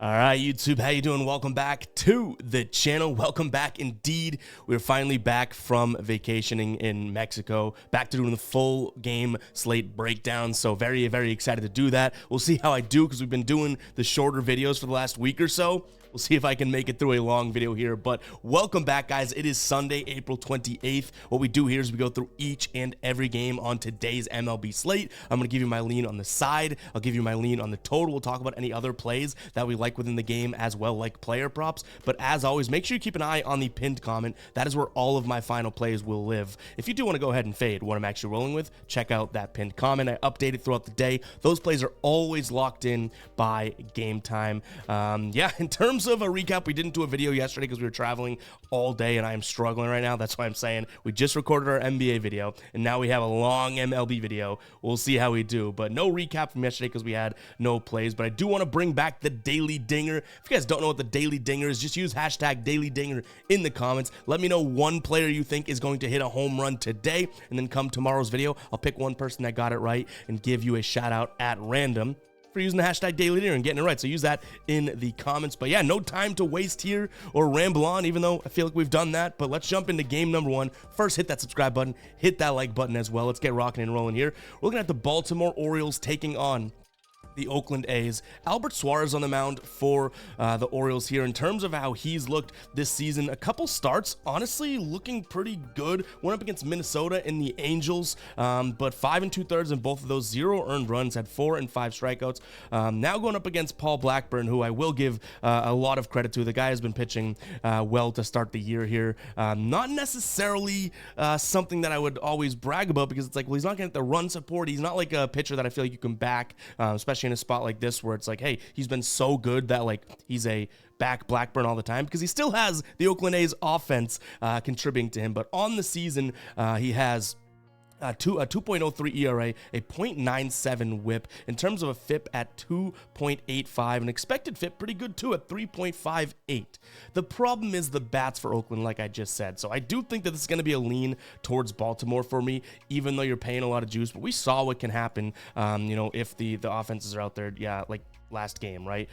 All right, YouTube, how you doing? Welcome back to the channel. Welcome back indeed. We're finally back from vacationing in Mexico, back to doing the full game slate breakdown. So very, very excited to do that. We'll see how I do because we've been doing the shorter videos for the last week or so. We'll see if I can make it through a long video here, but welcome back, guys. It is Sunday, April 28th. What we do here is we go through each and every game on today's MLB slate. I'm going to give you my lean on the side. I'll give you my lean on the total. We'll talk about any other plays that we like within the game as well, like player props. But as always, make sure you keep an eye on the pinned comment. That is where all of my final plays will live. If you do want to go ahead and fade what I'm actually rolling with, check out that pinned comment. I update it throughout the day. Those plays are always locked in by game time. Yeah, in terms of a recap, we didn't do a video yesterday because we were traveling all day and I am struggling right now. That's why I'm saying we just recorded our NBA video and now we have a long MLB video. We'll see how we do, but no recap from yesterday because we had no plays. But I do want to bring back the Daily Dinger. If you guys don't know what the Daily Dinger is, just use hashtag Daily Dinger in the comments. Let me know one player you think is going to hit a home run today, and then come tomorrow's video, I'll pick one person that got it right and give you a shout out at random for using the hashtag Daily Dinger and getting it right. So use that in the comments. But yeah, no time to waste here or ramble on, even though I feel like we've done that. But let's jump into game number one. First, hit that subscribe button, hit that like button as well. Let's get rocking and rolling here. We're looking at the Baltimore Orioles taking on the Oakland A's. Albert Suarez on the mound for the Orioles here. In terms of how he's looked this season, a couple starts, honestly, looking pretty good. Went up against Minnesota and the Angels, but 5 2/3 in both of those, 0 earned runs, had 4 and 5 strikeouts. Now going up against Paul Blackburn, who I will give a lot of credit to. The guy has been pitching well to start the year here. Not necessarily something that I would always brag about because it's like, well, he's not going to get the run support. He's not like a pitcher that I feel like you can back, especially in a spot like this where it's like, hey, he's been so good that like he's a back Blackburn all the time, because he still has the Oakland A's offense contributing to him. But on the season, he has a 2.03 ERA, a .97 whip. In terms of a FIP at 2.85, an expected FIP pretty good too at 3.58. The problem is the bats for Oakland, like I just said. So I do think that this is going to be a lean towards Baltimore for me, even though you're paying a lot of juice. But we saw what can happen, you know, if the offenses are out there. Yeah, like last game, right?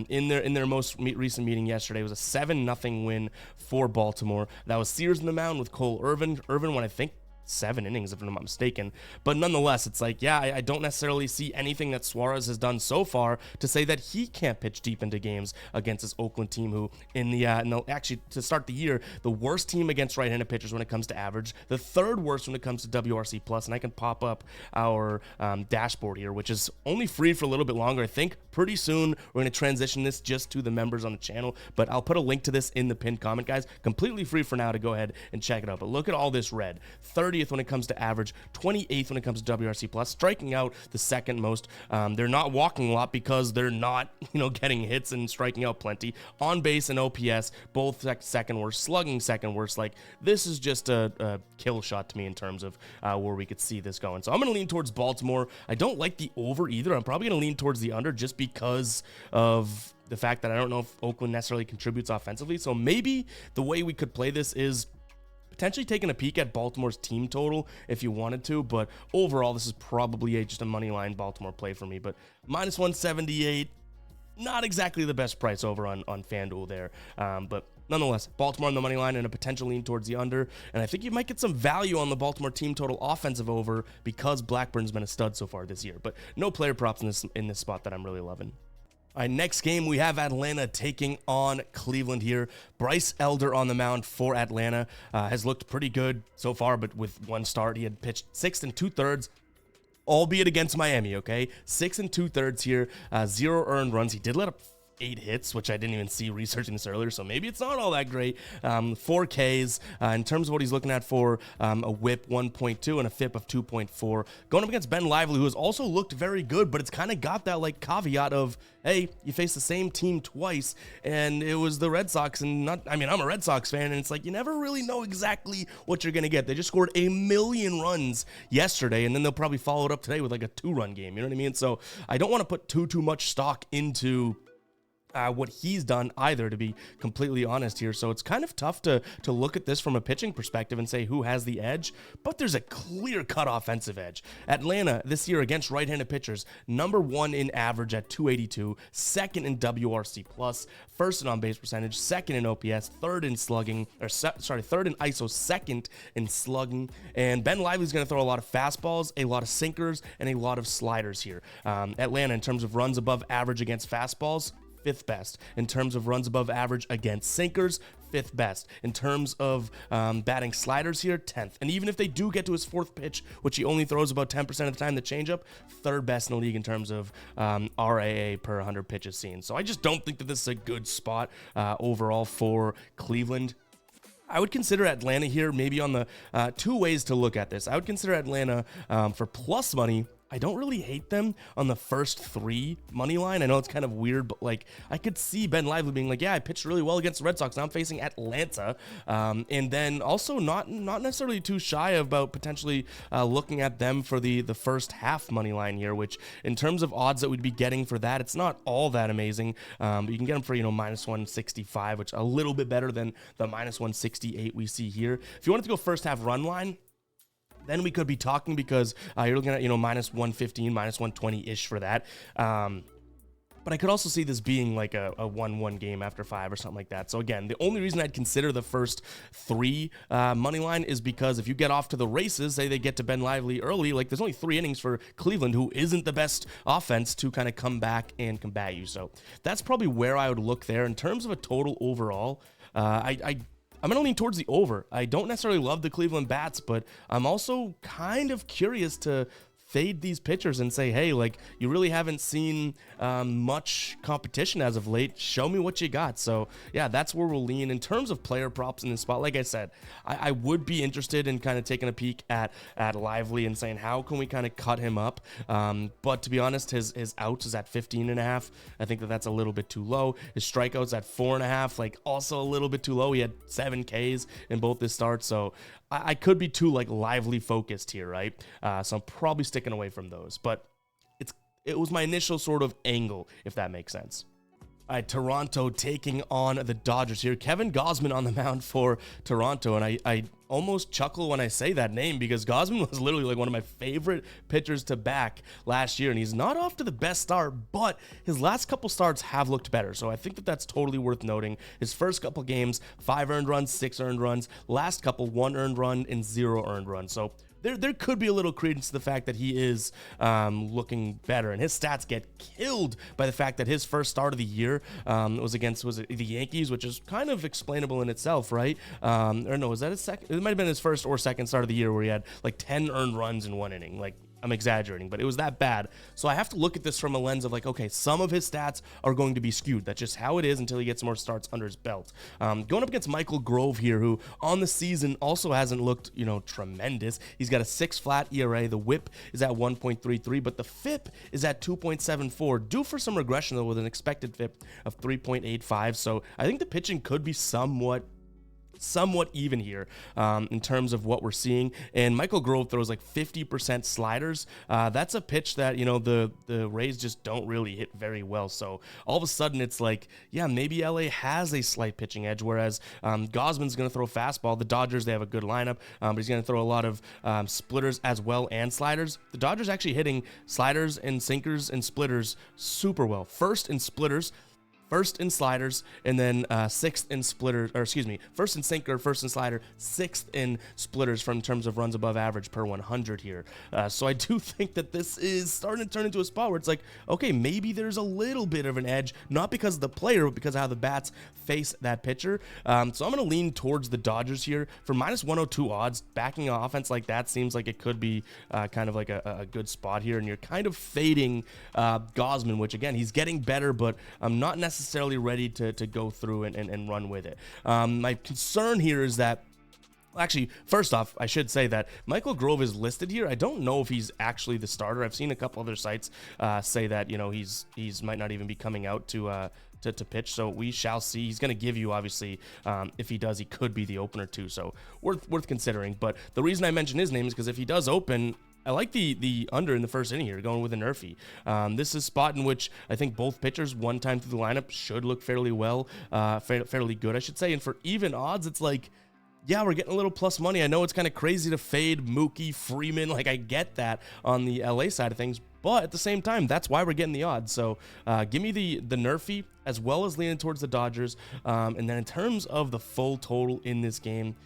In their most recent meeting yesterday, it was a 7-0 win for Baltimore. That was Sears in the mound with Cole Irvin. Irvin won, I think, 7 innings, if I'm not mistaken. But nonetheless, it's like, yeah, I don't necessarily see anything that Suarez has done so far to say that he can't pitch deep into games against this Oakland team, who actually, to start the year, the worst team against right-handed pitchers when it comes to average, the third worst when it comes to WRC plus. And I can pop up our dashboard here, which is only free for a little bit longer. I think pretty soon we're going to transition this just to the members on the channel, but I'll put a link to this in the pinned comment, guys. Completely free for now to go ahead and check it out. But look at all this red. 30th when it comes to average, 28th when it comes to WRC plus, striking out the second most. They're not walking a lot because they're not, getting hits and striking out plenty. On base and OPS, both second worst, slugging second worst. Like, this is just a kill shot to me in terms of where we could see this going. So I'm going to lean towards Baltimore. I don't like the over either. I'm probably going to lean towards the under just because of the fact that I don't know if Oakland necessarily contributes offensively. So maybe the way we could play this is potentially taking a peek at Baltimore's team total if you wanted to, but overall this is probably just a money line Baltimore play for me. But minus 178, not exactly the best price over on FanDuel there, but nonetheless, Baltimore on the money line and a potential lean towards the under. And I think you might get some value on the Baltimore team total offensive over because Blackburn's been a stud so far this year. But no player props in this spot that I'm really loving. All right, next game, we have Atlanta taking on Cleveland here. Bryce Elder on the mound for Atlanta. Has looked pretty good so far, but with one start, he had pitched 6 2/3, albeit against Miami, okay? 6 2/3 here, 0 earned runs. He did let up 8 hits, which I didn't even see researching this earlier, so maybe it's not all that great. 4 Ks. In terms of what he's looking at for a whip 1.2 and a FIP of 2.4. Going up against Ben Lively, who has also looked very good, but it's kind of got that like caveat of, hey, you face the same team twice, and it was the Red Sox, and I'm a Red Sox fan, and it's like you never really know exactly what you're going to get. They just scored 1,000,000 runs yesterday, and then they'll probably follow it up today with like a 2-run game, you know what I mean? So I don't want to put too much stock into what he's done either, to be completely honest here. So it's kind of tough to look at this from a pitching perspective and say who has the edge, but there's a clear-cut offensive edge. Atlanta this year against right-handed pitchers, number 1 in average at 282, second in WRC plus, first in on-base percentage, second in OPS, third in slugging, third in ISO, second in slugging. And Ben Lively's going to throw a lot of fastballs, a lot of sinkers, and a lot of sliders here. Atlanta, in terms of runs above average against fastballs, 5th best. In terms of runs above average against sinkers, 5th best. In terms of batting sliders here, 10th. And even if they do get to his 4th pitch, which he only throws about 10% of the time, the changeup, 3rd best in the league in terms of RAA per 100 pitches seen. So I just don't think that this is a good spot overall for Cleveland. I would consider Atlanta here maybe on the 2 ways to look at this. I would consider Atlanta for plus money. I don't really hate them on the first 3 money line. I know it's kind of weird, but like I could see Ben Lively being like, yeah, I pitched really well against the Red Sox. Now I'm facing Atlanta. And then also not necessarily too shy about potentially looking at them for the first half money line here, which in terms of odds that we'd be getting for that, it's not all that amazing. But you can get them for, minus 165, which a little bit better than the minus 168 we see here. If you wanted to go first half run line, then we could be talking because you're looking at, minus 115, minus 120-ish for that. But I could also see this being like a 1-1 game after 5 or something like that. So again, the only reason I'd consider the first 3 money line is because if you get off to the races, say they get to Ben Lively early, like there's only 3 innings for Cleveland, who isn't the best offense, to kind of come back and combat you. So that's probably where I would look there. In terms of a total overall, I'm going to lean towards the over. I don't necessarily love the Cleveland bats, but I'm also kind of curious to fade these pitchers and say, hey, like, you really haven't seen much competition as of late. Show me what you got. So yeah, that's where we'll lean in terms of player props in this spot. Like I said, I would be interested in kind of taking a peek at Lively and saying, how can we kind of cut him up? But to be honest, his outs is at 15.5. I think that's a little bit too low. His strikeouts at 4.5, like also a little bit too low. He had 7 Ks in both his starts. So I could be too like Lively focused here, right? So I'm probably sticking away from those, but it was my initial sort of angle, if that makes sense. All right, Toronto taking on the Dodgers here. Kevin Gausman on the mound for Toronto, and I almost chuckle when I say that name because Gausman was literally like one of my favorite pitchers to back last year, and he's not off to the best start, but his last couple starts have looked better, so I think that's totally worth noting. His first couple games, 5 earned runs, 6 earned runs. Last couple, 1 earned run and 0 earned runs. So there could be a little credence to the fact that he is looking better, and his stats get killed by the fact that his first start of the year was against the Yankees, which is kind of explainable in itself, right? Or no, was that his second? It might have been his first or second start of the year where he had like 10 earned runs in 1 inning. Like, I'm exaggerating, but it was that bad. So I have to look at this from a lens of like, okay, some of his stats are going to be skewed. That's just how it is until he gets more starts under his belt. Going up against Michael Grove here, who on the season also hasn't looked, tremendous. He's got a 6 flat ERA. The whip is at 1.33, but the FIP is at 2.74. Due for some regression though, with an expected FIP of 3.85. So I think the pitching could be somewhat even here in terms of what we're seeing. And Michael Grove throws like 50% sliders. That's a pitch that, the Rays just don't really hit very well. So all of a sudden it's like, yeah, maybe LA has a slight pitching edge, whereas Gausman's going to throw fastball. The Dodgers, they have a good lineup, but he's going to throw a lot of splitters as well and sliders. The Dodgers actually hitting sliders and sinkers and splitters super well. First in splitters, first in sliders, and then sixth in splitters, or excuse me, first in sinker, first in slider, sixth in splitters from terms of runs above average per 100 here. So I do think that this is starting to turn into a spot where it's like, okay, maybe there's a little bit of an edge, not because of the player, but because of how the bats face that pitcher. So I'm going to lean towards the Dodgers here. For minus 102 odds, backing an offense like that seems like it could be kind of like a good spot here, and you're kind of fading Gausman, which again, he's getting better, but I'm not necessarily ready to go through and run with it. My concern here is that, actually, first off, I should say that Michael Grove is listed here. I don't know if he's actually the starter. I've seen a couple other sites say that, he's might not even be coming out to pitch, so we shall see. He's going to give you, obviously, if he does, he could be the opener too, so worth considering. But the reason I mention his name is because if he does open, I like the under in the first inning here, going with a Nerfy. This is a spot in which I think both pitchers one time through the lineup should look fairly well, fairly good, I should say. And for even odds, it's like, yeah, we're getting a little plus money. I know it's kind of crazy to fade Mookie, Freeman. Like, I get that on the LA side of things, but at the same time, that's why we're getting the odds. So give me the Nerfy as well as leaning towards the Dodgers. And then in terms of the full total in this game,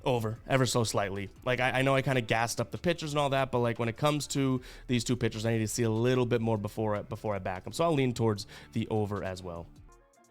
over ever so slightly. Like, I know I kind of gassed up the pitchers and all that, but like when it comes to these two pitchers, I need to see a little bit more before I back them. So I'll lean towards the over as well.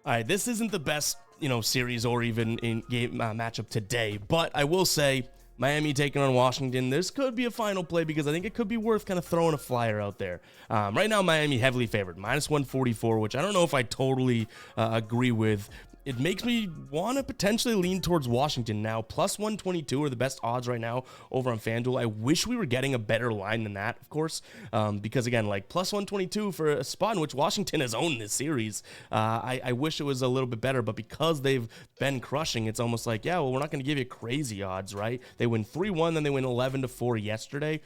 All right, this isn't the best, series or even in game matchup today, but I will say Miami taking on Washington. This could be a final play because I think it could be worth kind of throwing a flyer out there. Right now, Miami heavily favored, -144, which I don't know if I totally agree with. It makes me want to potentially lean towards Washington now. +122 are the best odds right now over on FanDuel. I wish we were getting a better line than that, of course, because again, like +122 for a spot in which Washington has owned this series. I wish it was a little bit better, but because they've been crushing, it's almost like, yeah, well, we're not going to give you crazy odds, right? They win 3-1, then they win 11-4 yesterday.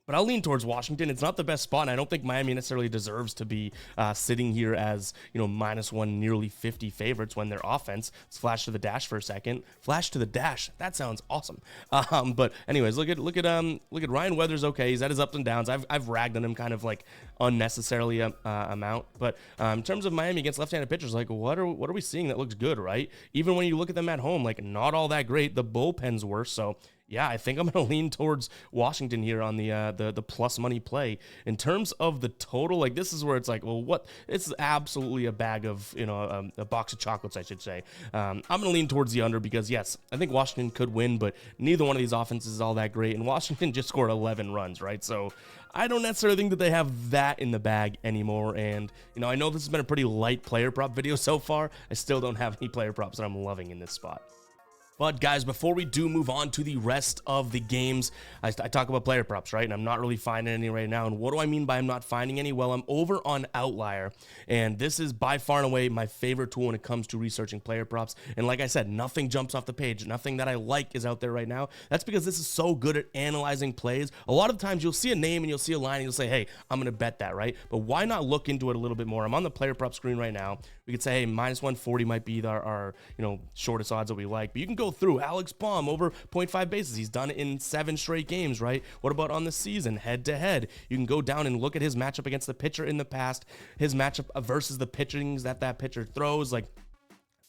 But I'll lean towards Washington. It's not the best spot, and I don't think Miami necessarily deserves to be sitting here as, -1, nearly 50 favorites when their offense. Let's flash to the dash for a second. Flash to the dash. That sounds awesome. But anyways, look at Ryan Weathers. Okay, he's had his ups and downs. I've ragged on him kind of like unnecessarily amount. But in terms of Miami against left-handed pitchers, like what are we seeing that looks good, right? Even when you look at them at home, like not all that great. The bullpen's worse, so. Yeah, I think I'm going to lean towards Washington here on the plus money play. In terms of the total, like this is where it's like, well, what? It's absolutely a bag of, a box of chocolates, I should say. I'm going to lean towards the under because, yes, I think Washington could win, but neither one of these offenses is all that great. And Washington just scored 11 runs, right? So I don't necessarily think that they have that in the bag anymore. And, I know this has been a pretty light player prop video so far. I still don't have any player props that I'm loving in this spot. But guys, before we do move on to the rest of the games, I talk about player props, right? And I'm not really finding any right now. And what do I mean by I'm not finding any? Well, I'm over on Outlier, and this is by far and away my favorite tool when it comes to researching player props. And like I said, nothing jumps off the page. Nothing that I like is out there right now. That's because this is so good at analyzing plays. A lot of times you'll see a name and you'll see a line and you'll say, hey, I'm going to bet that, right? But why not look into it a little bit more? I'm on the player prop screen right now. We could say, hey, -140 might be our shortest odds that we like. But you can go through Alex Baum over 0.5 bases. He's done it in 7 straight games, right? What about on the season, head-to-head? You can go down and look at his matchup against the pitcher in the past, his matchup versus the pitchings that pitcher throws. Like,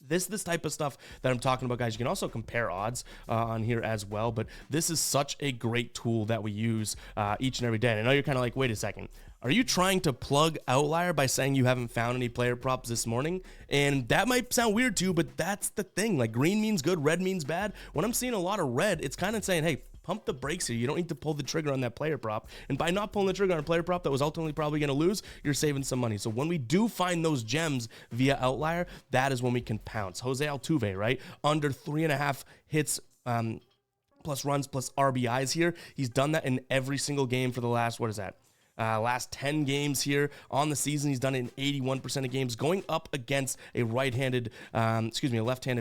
this type of stuff that I'm talking about, guys. You can also compare odds on here as well, but this is such a great tool that we use each and every day. And I know you're kind of like, wait a second. Are you trying to plug Outlier by saying you haven't found any player props this morning? And that might sound weird to you, but that's the thing. Like, green means good, red means bad. When I'm seeing a lot of red, it's kind of saying, hey, pump the brakes here. You don't need to pull the trigger on that player prop. And by not pulling the trigger on a player prop that was ultimately probably going to lose, you're saving some money. So when we do find those gems via Outlier, that is when we can pounce. Jose Altuve, right? Under 3.5 hits, plus runs, plus RBIs here. He's done that in every single game for the last, last 10 games here on the season. He's done it in 81% of games, going up against a left-handed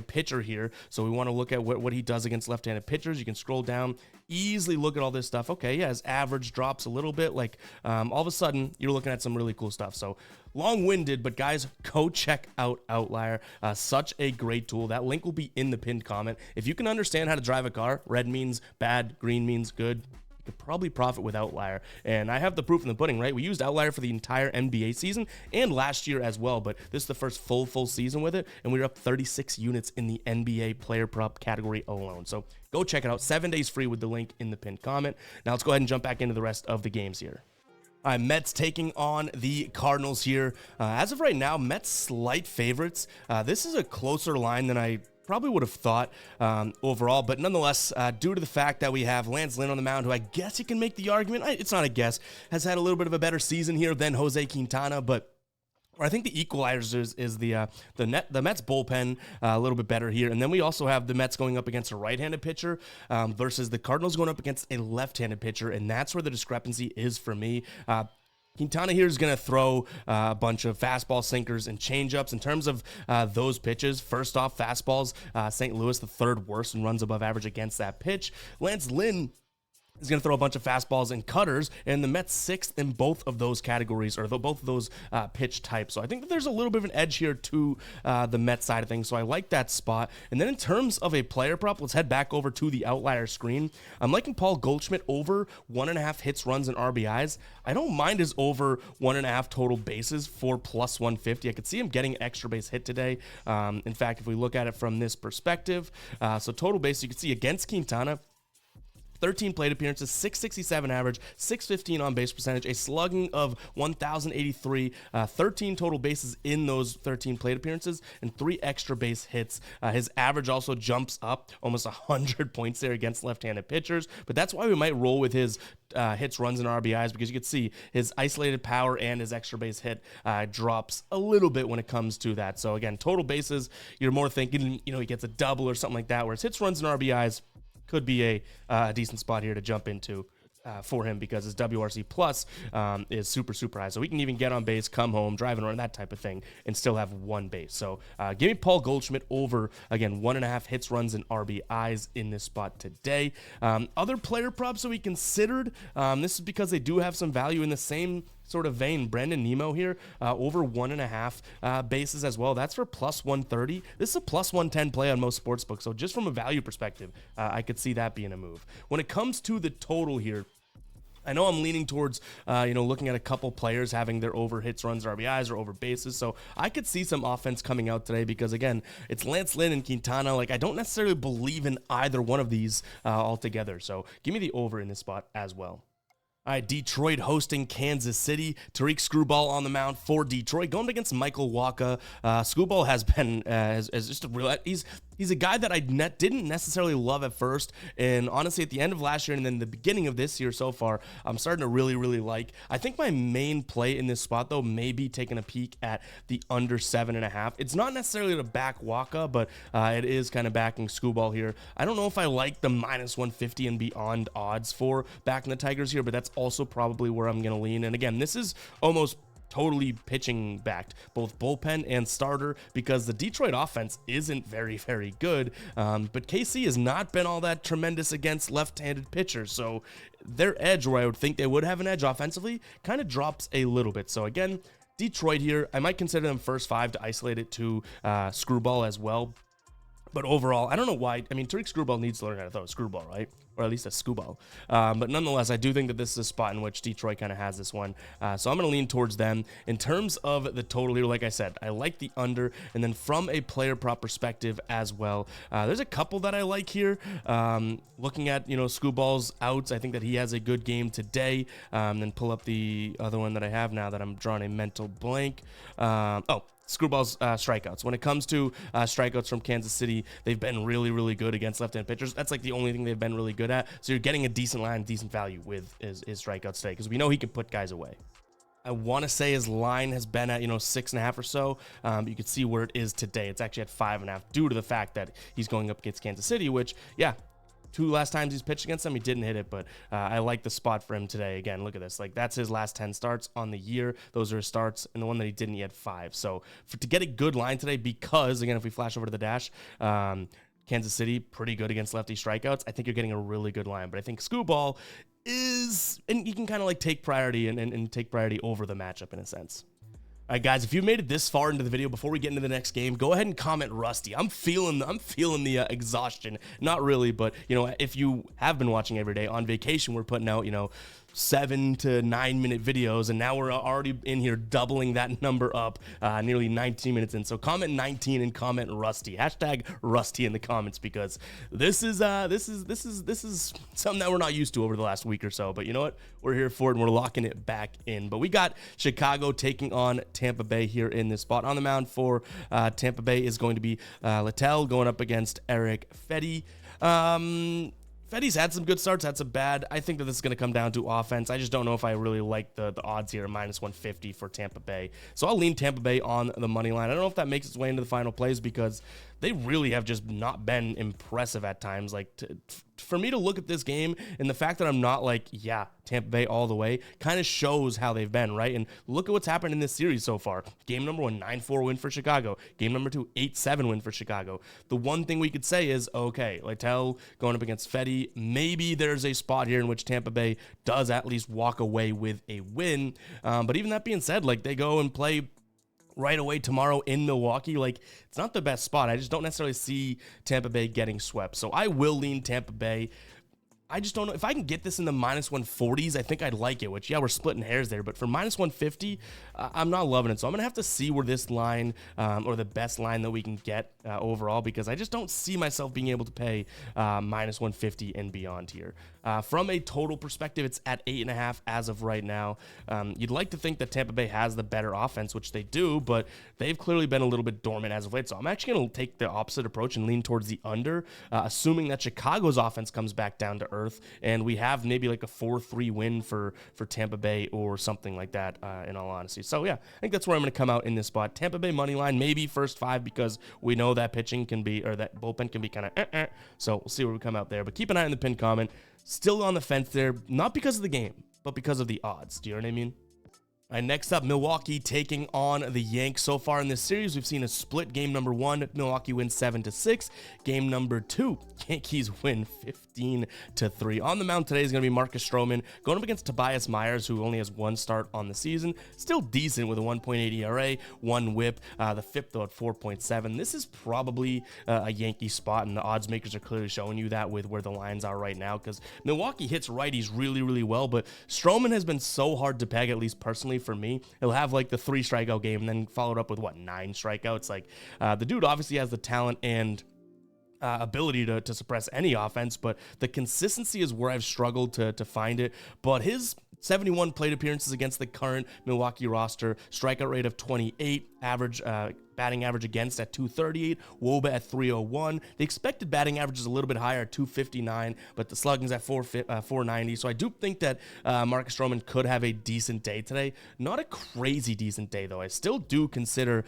pitcher here. So we want to look at what he does against left-handed pitchers. You can scroll down, easily look at all this stuff. Okay, yeah, his average drops a little bit. Like, all of a sudden, you're looking at some really cool stuff. So long-winded, but guys, go check out Outlier. Such a great tool. That link will be in the pinned comment. If you can understand how to drive a car, red means bad, green means good, you could probably profit with Outlier. And I have the proof in the pudding, right? We used Outlier for the entire NBA season and last year as well, but this is the first full season with it, and we were up 36 units in the NBA player prop category alone. So go check it out. 7 days free with the link in the pinned comment. Now let's go ahead and jump back into the rest of the games here. All right, Mets taking on the Cardinals here. As of right now, Mets slight favorites. This is a closer line than I probably would have thought overall, but nonetheless, due to the fact that we have Lance Lynn on the mound, who I guess you can make the argument, it's not a guess, has had a little bit of a better season here than Jose Quintana, but I think the equalizers is the Mets bullpen a little bit better here. And then we also have the Mets going up against a right-handed pitcher versus the Cardinals going up against a left-handed pitcher, and that's where the discrepancy is for me. Quintana here is going to throw a bunch of fastball sinkers and changeups. In terms of those pitches, first off, fastballs, St. Louis, the third worst and runs above average against that pitch. Lance Lynn is going to throw a bunch of fastballs and cutters, and the Mets sixth in both of those categories, or both of those pitch types. So I think that there's a little bit of an edge here to the Mets side of things, so I like that spot. And then in terms of a player prop, let's head back over to the outlier screen. I'm liking Paul Goldschmidt over 1.5 hits, runs, and RBIs. I don't mind his over 1.5 total bases for plus 150. I could see him getting extra base hit today. In fact, if we look at it from this perspective, so total base, you can see against Quintana, 13 plate appearances, 667 average, 615 on base percentage, a slugging of 1,083, 13 total bases in those 13 plate appearances, and 3 extra base hits. His average also jumps up almost 100 points there against left-handed pitchers, but that's why we might roll with his hits, runs, and RBIs, because you can see his isolated power and his extra base hit drops a little bit when it comes to that. So again, total bases, you're more thinking, he gets a double or something like that, whereas hits, runs, and RBIs could be a decent spot here to jump into for him, because his WRC plus is super, super high. So we can even get on base, come home, drive and run, that type of thing, and still have 1 base. So give me Paul Goldschmidt over, again, 1.5 hits, runs, and RBIs in this spot today. Other player props that we considered, this is because they do have some value in the same sort of vein. Brandon Nemo here, over 1.5 bases as well. That's for plus 130. This is a plus 110 play on most sports books. So just from a value perspective, I could see that being a move. When it comes to the total here, I know I'm leaning towards, looking at a couple players having their over hits, runs, RBIs, or over bases. So I could see some offense coming out today because, again, it's Lance Lynn and Quintana. Like, I don't necessarily believe in either one of these altogether. So give me the over in this spot as well. All right, Detroit hosting Kansas City. Tariq Screwball on the mound for Detroit, going against Michael Wacha. Screwball has been as just a real. He's a guy that I didn't necessarily love at first, and honestly, at the end of last year and then the beginning of this year so far, I'm starting to really, really like. I think my main play in this spot, though, may be taking a peek at the under 7.5. It's not necessarily to back Wacha, but it is kind of backing Screwball here. I don't know if I like the minus 150 and beyond odds for backing the Tigers here, but that's also probably where I'm going to lean. And again, this is almost totally pitching backed, both bullpen and starter, because the Detroit offense isn't very, very good. But KC has not been all that tremendous against left-handed pitchers. So their edge, where I would think they would have an edge offensively, kind of drops a little bit. So again, Detroit here, I might consider them first 5 to isolate it to Screwball as well. But overall, I don't know why. I mean, Tariq Screwball needs to learn how to throw a screwball, right? Or at least a screwball. But nonetheless, I do think that this is a spot in which Detroit kind of has this one. So I'm going to lean towards them. In terms of the total here, like I said, I like the under. And then from a player prop perspective as well, there's a couple that I like here. Looking at, Screwball's outs, I think that he has a good game today. Then pull up the other one that I have now that I'm drawing a mental blank. Screwball's strikeouts. When it comes to strikeouts from Kansas City, they've been really, really good against left-handed pitchers. That's like the only thing they've been really good at. So you're getting a decent line, decent value with his strikeouts today, because we know he can put guys away. I want to say his line has been at 6.5 or so. You can see where it is today. It's actually at 5.5 due to the fact that he's going up against Kansas City, which, yeah, 2 last times he's pitched against them, he didn't hit it, but I like the spot for him today. Again, look at this. Like, that's his last 10 starts on the year. Those are his starts, and the one that he didn't, he had 5. So to get a good line today, because, again, if we flash over to the dash, Kansas City, pretty good against lefty strikeouts. I think you're getting a really good line, but I think Screwball is, and you can kind of like take priority and take priority over the matchup in a sense. All right, guys, if you made it this far into the video before we get into the next game, go ahead and comment Rusty. I'm feeling the exhaustion. Not really, but, if you have been watching every day on vacation, we're putting out, 7 to 9 minute videos, and now we're already in here doubling that number up, nearly 19 minutes in. So comment 19 and comment Rusty. Hashtag Rusty in the comments, because this is something that we're not used to over the last week or so. But you know what? We're here for it, and we're locking it back in. But we got Chicago taking on Tampa Bay here in this spot. On the mound for Tampa Bay is going to be Littell going up against Eric Fedde. Fetty's had some good starts, had some bad. I think that this is going to come down to offense. I just don't know if I really like the odds here, minus 150 for Tampa Bay. So I'll lean Tampa Bay on the money line. I don't know if that makes its way into the final plays, because they really have just not been impressive at times. Like, for me to look at this game and the fact that I'm not like, yeah, Tampa Bay all the way kind of shows how they've been, right? And look at what's happened in this series so far. Game number 1, 9-4 win for Chicago. Game number 2, 8-7 win for Chicago. The one thing we could say is, okay, Lytle going up against Fetty, maybe there's a spot here in which Tampa Bay does at least walk away with a win. But even that being said, like they go and play right away tomorrow in Milwaukee. Like, it's not the best spot. I just don't necessarily see Tampa Bay getting swept. So I will lean Tampa Bay. I just don't know. If I can get this in the minus 140s, I think I'd like it, which, yeah, we're splitting hairs there. But for minus 150, I'm not loving it. So I'm going to have to see where this line or the best line that we can get overall, because I just don't see myself being able to pay minus 150 and beyond here. From a total perspective, it's at 8.5 as of right now. You'd like to think that Tampa Bay has the better offense, which they do, but they've clearly been a little bit dormant as of late. So I'm actually going to take the opposite approach and lean towards the under, assuming that Chicago's offense comes back down to earth, and we have maybe like a 4-3 win for Tampa Bay or something like that, in all honesty. So yeah, I think that's where I'm going to come out in this spot. Tampa Bay money line, maybe first 5, because we know that pitching can be, or that bullpen can be kind of so we'll see where we come out there. But keep an eye on the pinned comment. Still on the fence there, not because of the game, but because of the odds. Do you know what I mean? All right, next up, Milwaukee taking on the Yanks. So far in this series, we've seen a split. Game number 1, Milwaukee wins 7-6. Game number 2, Yankees win 15-3. On the mound today is going to be Marcus Stroman going up against Tobias Myers, who only has 1 start on the season. Still decent with a 1.8 ERA, 1 whip. The FIP, though, at 4.7. This is probably a Yankee spot, and the odds makers are clearly showing you that with where the lines are right now, because Milwaukee hits righties really, really well, but Stroman has been so hard to peg, at least personally for me. He'll have like the 3 strikeout game and then followed up with 9 strikeouts. Like, the dude obviously has the talent and ability to suppress any offense, but the consistency is where I've struggled to find it. But his 71 plate appearances against the current Milwaukee roster, strikeout rate of 28, average batting average against at 238, WOBA at 301. The expected batting average is a little bit higher at 259, but the slugging's at 490. So I do think that Marcus Stroman could have a decent day today. Not a crazy decent day, though. I still do consider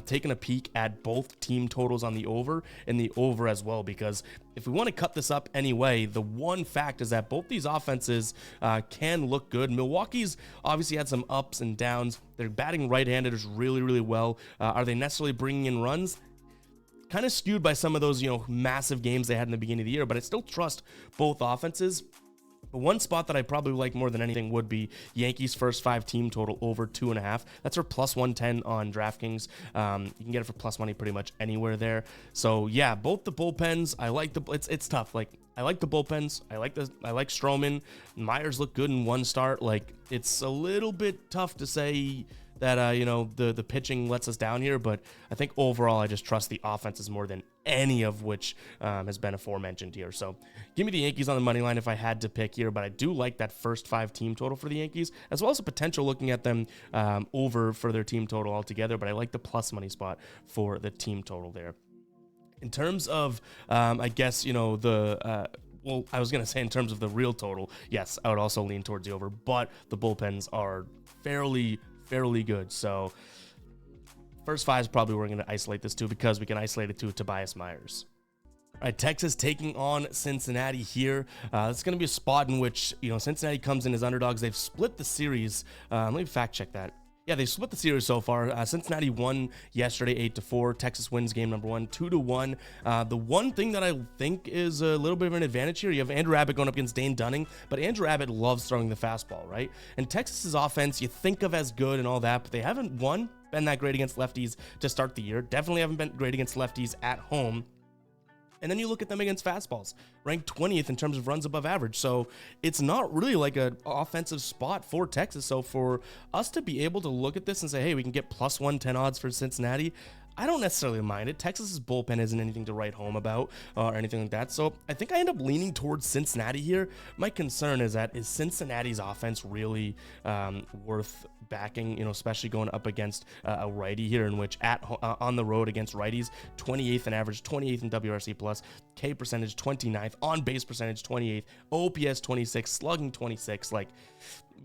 taking a peek at both team totals on the over and the over as well, because if we want to cut this up anyway, the one fact is that both these offenses can look good. Milwaukee's obviously had some ups and downs. They're batting right-handed is really, really well. Are they necessarily bringing in runs? Kind of skewed by some of those, massive games they had in the beginning of the year, but I still trust both offenses. But one spot that I probably like more than anything would be Yankees first 5 team total over 2.5. That's for plus 110 on DraftKings. You can get it for plus money pretty much anywhere there. So yeah, both the bullpens. I like it's tough. Like, I like the bullpens. I like Stroman. Myers looked good in 1 start. Like, it's a little bit tough to say that the pitching lets us down here, but I think overall I just trust the offenses more than any of which has been aforementioned here. So give me the Yankees on the money line if I had to pick here, but I do like that first 5 team total for the Yankees, as well as a potential looking at them over for their team total altogether, but I like the plus money spot for the team total there. In terms of, I guess, well, I was going to say in terms of the real total, yes, I would also lean towards the over, but the bullpens are fairly good. So first 5 is probably where we're going to isolate this to, because we can isolate it to Tobias Myers. All right, Texas taking on Cincinnati here. It's going to be a spot in which, Cincinnati comes in as underdogs. They've split the series. Let me fact check that. Yeah, they split the series so far. Cincinnati won yesterday 8-4. Texas wins game number 1, 2-1. The one thing that I think is a little bit of an advantage here, you have Andrew Abbott going up against Dane Dunning, but Andrew Abbott loves throwing the fastball, right? And Texas's offense, you think of as good and all that, but they haven't been that great against lefties to start the year. Definitely haven't been great against lefties at home. And then you look at them against fastballs, ranked 20th in terms of runs above average. So it's not really like an offensive spot for Texas. So for us to be able to look at this and say, hey, we can get plus 110 odds for Cincinnati, I don't necessarily mind it. Texas's bullpen isn't anything to write home about or anything like that. So I think I end up leaning towards Cincinnati here. My concern is Cincinnati's offense really worth backing, especially going up against a righty here, in which on the road against righties, 28th in average, 28th in WRC plus, K percentage 29th, on base percentage 28th, OPS 26, slugging 26. Like,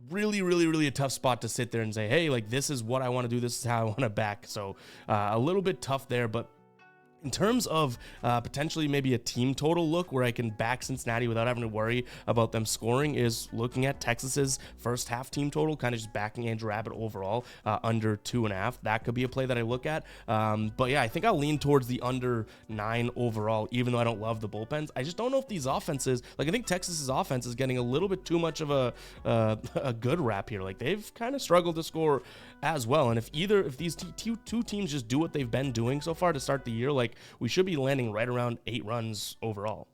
really, really, really a tough spot to sit there and say, hey, like, this is what I want to do. This is how I want to back. So a little bit tough there, but In terms of potentially maybe a team total look where I can back Cincinnati without having to worry about them scoring is looking at Texas's first half team total, kind of just backing Andrew Abbott overall under 2.5. That could be a play that I look at. But yeah, I think I'll lean towards the under 9 overall, even though I don't love the bullpens. I just don't know if these offenses, like I think Texas's offense is getting a little bit too much of a good rap here. Like they've kind of struggled to score as well. And if these two teams just do what they've been doing so far to start the year, like we should be landing right around 8 runs overall.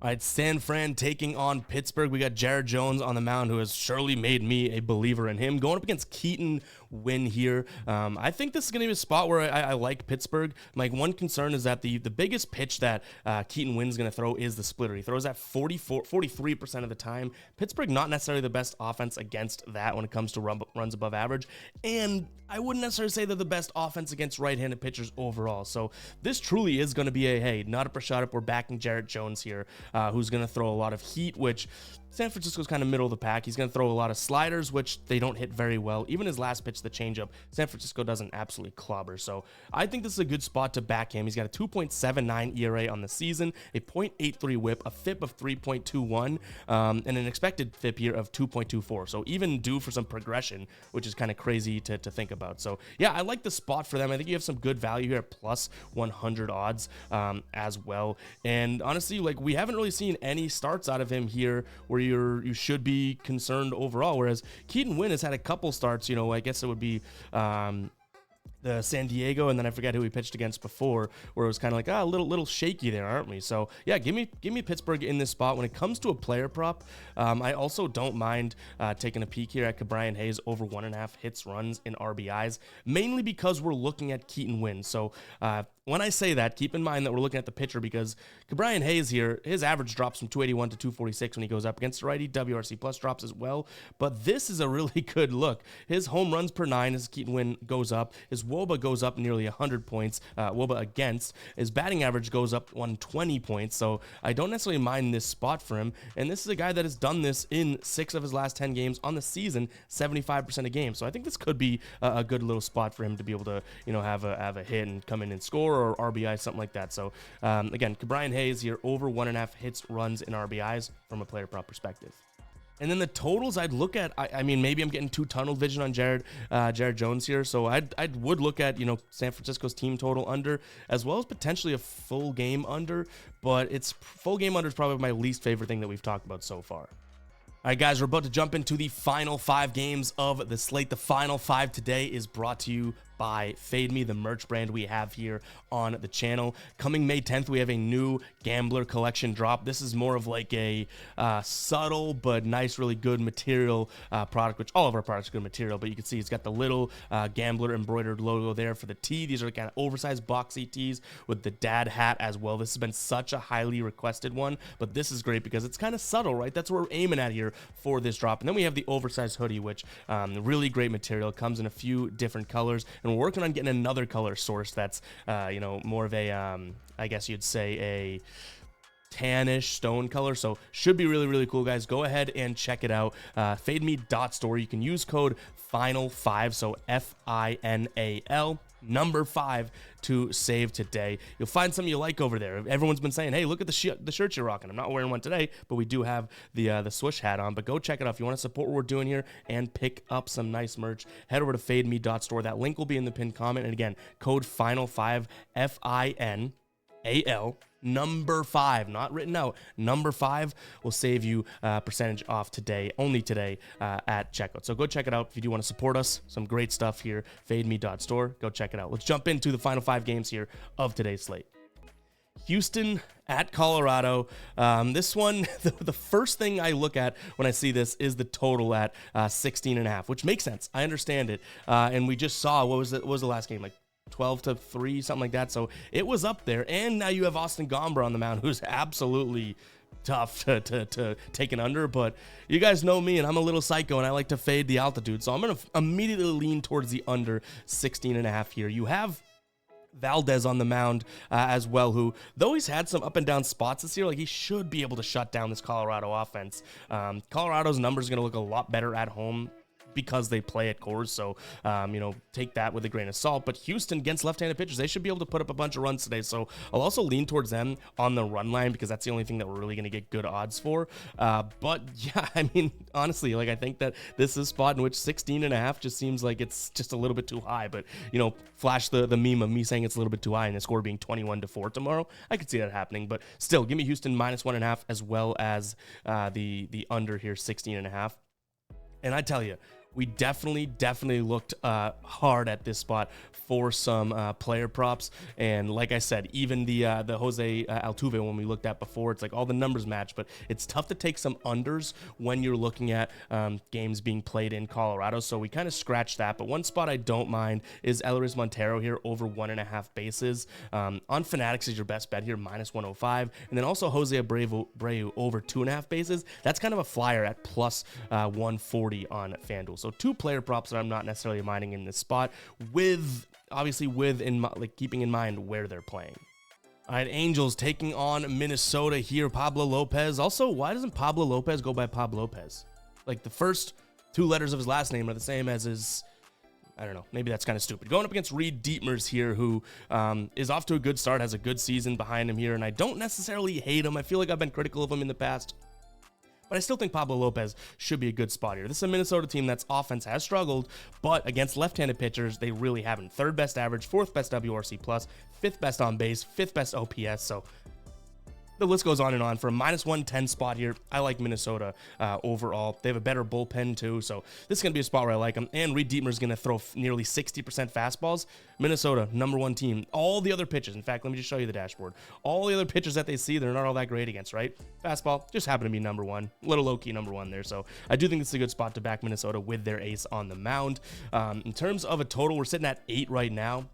All right, San Fran taking on Pittsburgh. We got Jared Jones on the mound, who has surely made me a believer in him. Going up against Keaton Winn here. I think this is going to be a spot where I like Pittsburgh. My one concern is that the biggest pitch that Keaton Winn's going to throw is the splitter. He throws that 43% of the time. Pittsburgh, not necessarily the best offense against that when it comes to runs above average. And I wouldn't necessarily say they're the best offense against right-handed pitchers overall. So this truly is going to be a, hey, not up or shot up. We're backing Jared Jones here, who's going to throw a lot of heat, which San Francisco's kind of middle of the pack. He's going to throw a lot of sliders, which they don't hit very well. Even his last pitch, the changeup, San Francisco doesn't absolutely clobber. So I think this is a good spot to back him. He's got a 2.79 ERA on the season, a .83 whip, a FIP of 3.21, and an expected FIP here of 2.24. So even due for some progression, which is kind of crazy to think about. So yeah, I like the spot for them. I think you have some good value here, plus 100 odds as well. And honestly, like we haven't really seen any starts out of him here where you should be concerned overall, whereas Keaton Winn has had a couple starts, I guess it would be the San Diego, and then I forget who he pitched against before, where it was kind of like a little shaky there, aren't we? So yeah, give me Pittsburgh in this spot. When it comes to a player prop, I also don't mind taking a peek here at Brian Hayes over 1.5 hits, runs, and RBIs, mainly because we're looking at Keaton Winn. So when I say that, keep in mind that we're looking at the pitcher, because Brian Hayes here, his average drops from 281 to 246 when he goes up against the righty. WRC plus drops as well, but this is a really good look. His home runs per 9 as Keaton Winn goes up. His WOBA goes up nearly 100 points. WOBA against. His batting average goes up 120 points, so I don't necessarily mind this spot for him. And this is a guy that has done this in 6 of his last 10 games on the season, 75% of games. So I think this could be a good little spot for him to be able to, have a hit and come in and score, or RBI, something like that. So again, Brian Hayes here over 1.5 hits, runs, and RBIs from a player prop perspective. And then the totals I'd look at, I mean, maybe I'm getting too tunnel vision on Jared Jones here. So I would look at, San Francisco's team total under, as well as potentially a full game under, but full game under is probably my least favorite thing that we've talked about so far. All right, guys, we're about to jump into the final 5 games of the slate. The final 5 today is brought to you by Fade Me, the merch brand we have here on the channel. Coming May 10th, we have a new Gambler Collection drop. This is more of like a subtle but nice, really good material product, which all of our products are good material, but you can see it's got the little Gambler embroidered logo there for the tee. These are kind of oversized boxy tees with the dad hat as well. This has been such a highly requested one, but this is great because it's kind of subtle, right? That's what we're aiming at here for this drop. And then we have the oversized hoodie, which really great material. It comes in a few different colors, and we're working on getting another color source that's more of a I guess you'd say a tannish stone color. So should be really, really cool, guys. Go ahead and check it out. FadeMe.store. You can use code FINAL5, so FINAL number 5 to save today. You'll find something you like over there. Everyone's been saying, hey, look at the shirt you're rocking. I'm not wearing one today, but we do have the swoosh hat on. But go check it out if you want to support what we're doing here and pick up some nice merch. Head over to fademe.store. That link will be in the pinned comment. And again, code FINAL5, FINAL number 5, not written out. Number 5 will save you percentage off today, only today at checkout. So go check it out if you do want to support us. Some great stuff here. FadeMe.store. Go check it out. Let's jump into the final 5 games here of today's slate. Houston at Colorado. This one, the first thing I look at when I see this is the total at 16.5, which makes sense. I understand it. And we just saw, what was the last game? Like 12-3, something like that. So it was up there. And now you have Austin Gomber on the mound, who's absolutely tough to take an under. But you guys know me, and I'm a little psycho, and I like to fade the altitude. So I'm going to immediately lean towards the under 16.5 here. You have Valdez on the mound as well, who, though he's had some up and down spots this year, like he should be able to shut down this Colorado offense. Colorado's numbers are going to look a lot better at home because they play at Coors. So, take that with a grain of salt. But Houston against left-handed pitchers, they should be able to put up a bunch of runs today. So I'll also lean towards them on the run line because that's the only thing that we're really going to get good odds for. But yeah, I mean, honestly, like I think that this is a spot in which 16.5 just seems like it's just a little bit too high. But, flash the meme of me saying it's a little bit too high and the score being 21-4 tomorrow. I could see that happening. But still, give me Houston -1.5 as well as the under here, 16.5. And I tell you, we definitely looked hard at this spot for some player props. And like I said, even the Jose Altuve one we looked at before, it's like all the numbers match, but it's tough to take some unders when you're looking at games being played in Colorado. So we kind of scratched that. But one spot I don't mind is Eleris Montero here over 1.5 bases. On Fanatics is your best bet here, -105. And then also Jose Abreu over 2.5 bases. That's kind of a flyer at plus 140 on FanDuel. So 2 player props that I'm not necessarily minding in this spot, keeping in mind where they're playing. All right, Angels taking on Minnesota here. Pablo Lopez. Also, why doesn't Pablo Lopez go by Pablo Lopez? Like the first 2 letters of his last name are the same as his. I don't know. Maybe that's kind of stupid. Going up against Reed Dietmers here, who is off to a good start, has a good season behind him here, and I don't necessarily hate him. I feel like I've been critical of him in the past. But I still think Pablo Lopez should be a good spot here. This is a Minnesota team that's offense has struggled, but against left-handed pitchers, they really haven't. 3rd best average, 4th best WRC+, 5th best on base, 5th best OPS. So the list goes on and on. For a -110 spot here, I like Minnesota overall. They have a better bullpen too, so this is going to be a spot where I like them. And Reed Dietmers is going to throw nearly 60% fastballs. Minnesota, #1 team. All the other pitches, in fact, let me just show you the dashboard. All the other pitchers that they see, they're not all that great against, right? Fastball just happen to be #1. A little low-key #1 there. So I do think this is a good spot to back Minnesota with their ace on the mound. In terms of a total, we're sitting at 8 right now.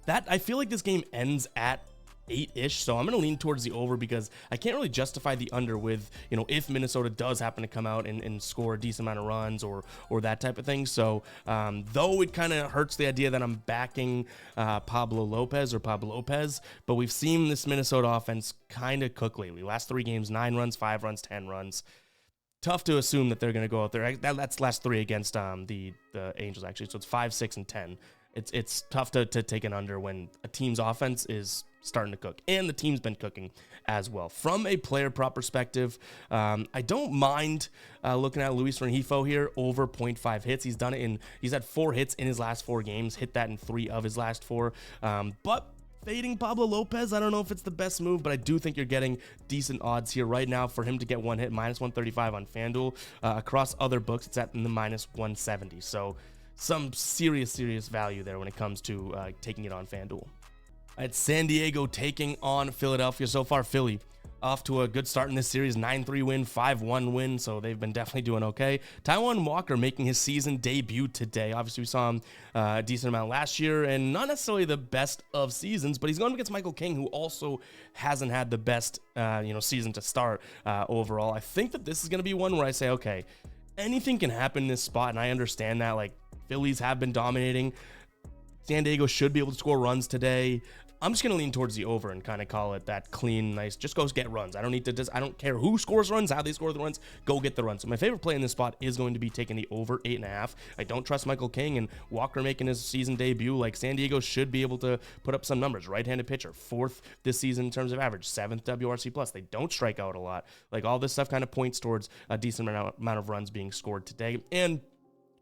I feel like this game ends at 8-ish, so I'm going to lean towards the over because I can't really justify the under with, if Minnesota does happen to come out and score a decent amount of runs or that type of thing. So though it kind of hurts the idea that I'm backing Pablo Lopez, but we've seen this Minnesota offense kind of cook lately. Last 3 games, 9 runs, 5 runs, 10 runs. Tough to assume that they're going to go out there. That's last 3 against the Angels, actually. So it's 5, 6, and 10. It's tough to take an under when a team's offense is starting to cook, and the team's been cooking as well. From a player prop perspective, I don't mind looking at Luis Rengifo here over 0.5 hits. He's had 4 hits in his last 4 games, hit that in 3 of his last 4. But fading Pablo Lopez, I don't know if it's the best move, but I do think you're getting decent odds here right now for him to get 1 hit, -135 on FanDuel. Across other books, it's at the -170. So some serious value there when it comes to taking it on FanDuel. It's San Diego taking on Philadelphia. So far, Philly off to a good start in this series, 9-3 win, 5-1 win, so they've been definitely doing okay. Taijuan Walker making his season debut today. Obviously, we saw him a decent amount last year, and not necessarily the best of seasons, but he's going against Michael King, who also hasn't had the best season to start overall. I think that this is going to be one where I say, okay, anything can happen in this spot, and I understand that. Like, Phillies have been dominating. San Diego should be able to score runs today. I'm just going to lean towards the over and kind of call it that clean, nice, just go get runs. I don't care who scores runs, how they score the runs, go get the runs. So my favorite play in this spot is going to be taking the over 8.5. I don't trust Michael King, and Walker making his season debut. Like, San Diego should be able to put up some numbers. Right-handed pitcher, 4th this season in terms of average, 7th WRC+. They don't strike out a lot. Like, all this stuff kind of points towards a decent amount of runs being scored today. And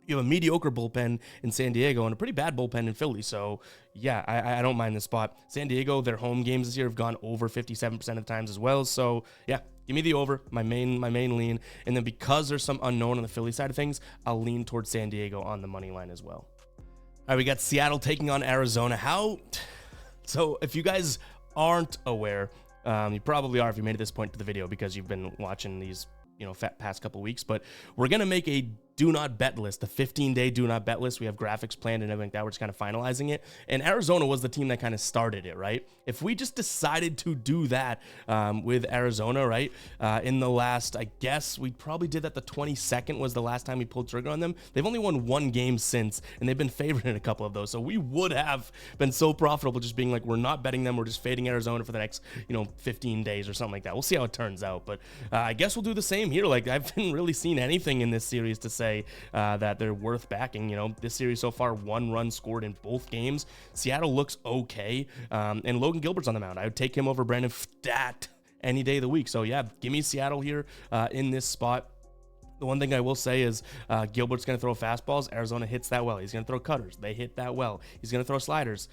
you have a mediocre bullpen in San Diego and a pretty bad bullpen in Philly. So, yeah, I don't mind this spot. San Diego, their home games this year have gone over 57% of the times as well. So, yeah, give me the over, my main lean. And then because there's some unknown on the Philly side of things, I'll lean towards San Diego on the money line as well. All right, we got Seattle taking on Arizona. So, if you guys aren't aware, you probably are if you made it this point to the video because you've been watching these past couple weeks, but we're going to make a do not bet list, the 15-day do not bet list. We have graphics planned and everything like that. We're just kind of finalizing it. And Arizona was the team that kind of started it, right? If we just decided to do that with Arizona, right, in the last, I guess we probably did that the 22nd was the last time we pulled trigger on them. They've only won 1 game since, and they've been favored in a couple of those. So we would have been so profitable just being like, we're not betting them. We're just fading Arizona for the next, 15 days or something like that. We'll see how it turns out. But I guess we'll do the same here. Like, I haven't really seen anything in this series to say, say that they're worth backing. You know, this series so far, 1 run scored in both games. Seattle looks okay, and Logan Gilbert's on the mound. I would take him over Brandon Stat any day of the week. So yeah, give me Seattle here in this spot. The one thing I will say is Gilbert's going to throw fastballs. Arizona hits that well. He's going to throw cutters. They hit that well. He's going to throw sliders.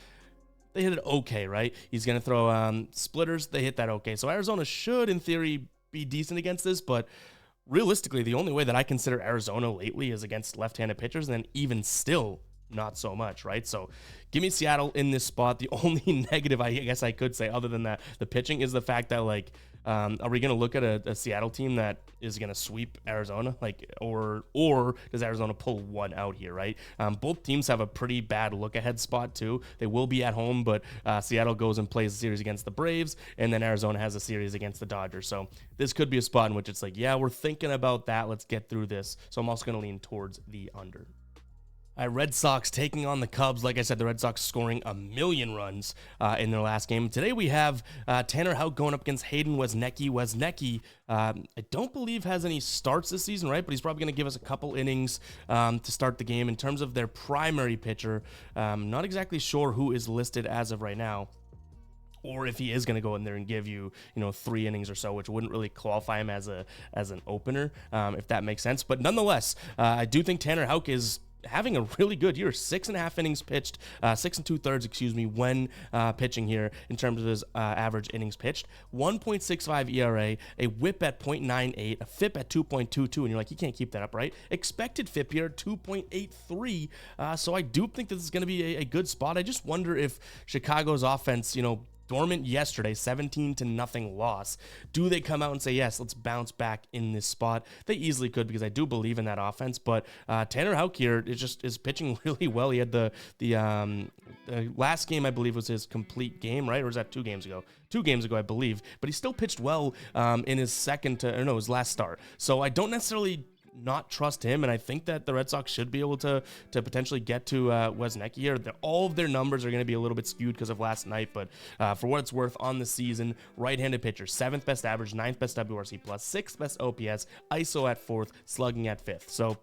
They hit it okay, right? He's going to throw splitters. They hit that okay. So Arizona should, in theory, be decent against this, but realistically, the only way that I consider Arizona lately is against left-handed pitchers, and then even still, not so much, right? So give me Seattle in this spot. The only negative I guess I could say other than that, the pitching, is the fact that, like, are we going to look at a Seattle team that is going to sweep Arizona? Like, or does Arizona pull one out here, right? Both teams have a pretty bad look-ahead spot, too. They will be at home, but Seattle goes and plays a series against the Braves, and then Arizona has a series against the Dodgers. So this could be a spot in which it's like, yeah, we're thinking about that. Let's get through this. So I'm also going to lean towards the under. All right, Red Sox taking on the Cubs. Like I said, the Red Sox scoring 1,000,000 runs in their last game. Today we have Tanner Houck going up against Hayden Wesnecky. Wesnecky, I don't believe has any starts this season, right? But he's probably going to give us a couple innings to start the game. In terms of their primary pitcher, not exactly sure who is listed as of right now, or if he is going to go in there and give you, 3 innings or so, which wouldn't really qualify him as an opener, if that makes sense. But nonetheless, I do think Tanner Houck is having a really good year. 6.5 innings pitched, 6 2/3, when pitching here in terms of his average innings pitched. 1.65 ERA, a whip at 0.98, a FIP at 2.22, and you're like, you can't keep that up, right? Expected FIP here, 2.83. So I do think this is going to be a good spot. I just wonder if Chicago's offense, dormant yesterday, 17-0 loss. Do they come out and say, yes, let's bounce back in this spot? They easily could, because I do believe in that offense. But Tanner Houck here is pitching really well. He had the last game, I believe, was his complete game, right? Or was that 2 games ago? 2 games ago, I believe. But he still pitched well in his his last start. So I don't necessarily not trust him, and I think that the Red Sox should be able to potentially get to Wesnecky here. All of their numbers are going to be a little bit skewed because of last night, but for what it's worth on the season, right-handed pitcher, 7th best average, 9th best WRC+, 6th best OPS, ISO at 4th, slugging at 5th. So,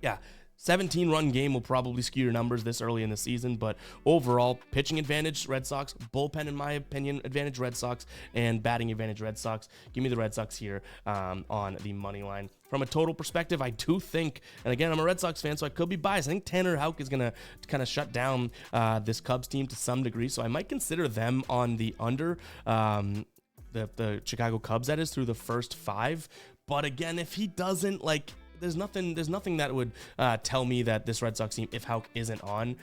yeah, 17-run game will probably skew your numbers this early in the season, but overall, pitching advantage, Red Sox. Bullpen, in my opinion, advantage, Red Sox. And batting advantage, Red Sox. Give me the Red Sox here on the money line. From a total perspective, I do think, and again, I'm a Red Sox fan, so I could be biased. I think Tanner Houck is going to kind of shut down this Cubs team to some degree, so I might consider them on the under, the Chicago Cubs, that is, through the first 5. But again, if he doesn't, there's nothing that would tell me that this Red Sox team, if Houck isn't on,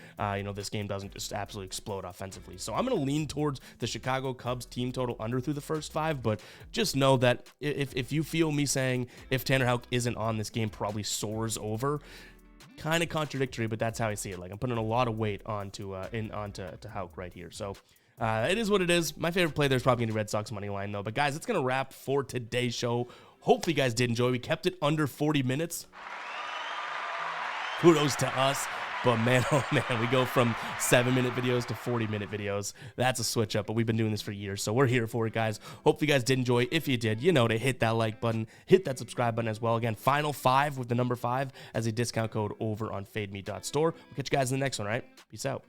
this game doesn't just absolutely explode offensively. So I'm going to lean towards the Chicago Cubs team total under through the first 5, but just know that if you feel me saying if Tanner Houck isn't on, this game probably soars over, kind of contradictory, but that's how I see it. Like, I'm putting a lot of weight onto Houck right here. So it is what it is. My favorite play there is probably going to be Red Sox money line, though. But guys, it's going to wrap for today's show. Hopefully you guys did enjoy. We kept it under 40 minutes. Kudos to us. But man, oh man, we go from 7-minute videos to 40-minute videos. That's a switch up, but we've been doing this for years, so we're here for it, guys. Hopefully you guys did enjoy. If you did, to hit that like button, hit that subscribe button as well. Again, final 5 with the number 5 as a discount code over on fademe.store. We'll catch you guys in the next one, all right? Peace out.